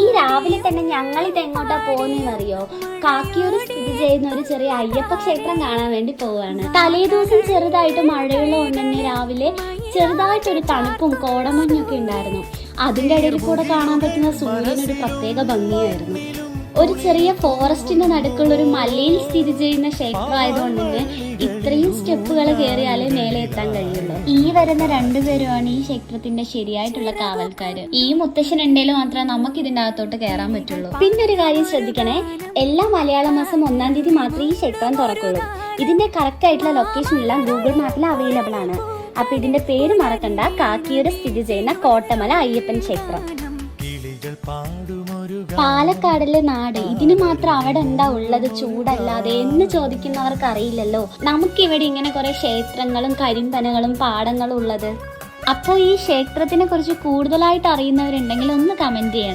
ഈ രാവിലെ തന്നെ ഞങ്ങൾ ഇത് എങ്ങോട്ടാ പോകുന്നതെന്നറിയോ? കാക്കിയൂർ സ്ഥിതി ചെയ്യുന്ന ഒരു ചെറിയ അയ്യപ്പ ക്ഷേത്രം കാണാൻ വേണ്ടി പോവാണ്. തലേ ദിവസം ചെറുതായിട്ട് മഴയുള്ള കൊണ്ട് തന്നെ രാവിലെ ചെറുതായിട്ടൊരു തണുപ്പും കോടമഞ്ഞൊക്കെ ഉണ്ടായിരുന്നു. അതിന്റെ ഇടയിൽ കൂടെ കാണാൻ പറ്റുന്ന സൂര്യനൊരു പ്രത്യേക ഭംഗിയായിരുന്നു. ഒരു ചെറിയ ഫോറസ്റ്റിന്റെ നടുക്കുള്ള ഒരു മലയിൽ സ്ഥിതി ചെയ്യുന്ന ക്ഷേത്രം ആയതുകൊണ്ട് തന്നെ ഇത്രയും സ്റ്റെപ്പുകൾ കയറിയാലേ മേലെ എത്താൻ കഴിയുള്ളൂ. ഈ വരുന്ന രണ്ടുപേരുമാണ് ഈ ക്ഷേത്രത്തിന്റെ ശരിയായിട്ടുള്ള കാവൽക്കാര്. ഈ മുത്തശ്ശൻ ഉണ്ടെങ്കിൽ മാത്രമേ നമുക്ക് ഇതിന്റെ അകത്തോട്ട് കയറാൻ പറ്റുള്ളൂ. പിന്നെ ഒരു കാര്യം ശ്രദ്ധിക്കണേ, എല്ലാ മലയാള മാസം 1-ാം തീയതി മാത്രമേ ഈ ക്ഷേത്രം തുറക്കുള്ളൂ. ഇതിന്റെ കറക്റ്റ് ആയിട്ടുള്ള ലൊക്കേഷൻ എല്ലാം ഗൂഗിൾ മാപ്പിൽ അവൈലബിൾ ആണ്. അപ്പൊ ഇതിന്റെ പേര് മറക്കണ്ട, കാക്കിയൂർ സ്ഥിതി ചെയ്യുന്ന കോട്ടമല അയ്യപ്പൻ ക്ഷേത്രം. പാലക്കാടിലെ നാട്, ഇതിന് മാത്രം അവിടെ എന്താ ഉള്ളത് ചൂടല്ലാതെ എന്ന് ചോദിക്കുന്നവർക്ക് അറിയില്ലല്ലോ. നമുക്കിവിടെ ഇങ്ങനെ കുറെ ക്ഷേത്രങ്ങളും കരിമ്പനകളും പാടങ്ങളും ഉള്ളത്. അപ്പോൾ ഈ ക്ഷേത്രത്തിനെ കുറിച്ച് കൂടുതലായിട്ട് അറിയുന്നവരുണ്ടെങ്കിൽ ഒന്ന് കമന്റ് ചെയ്യണം.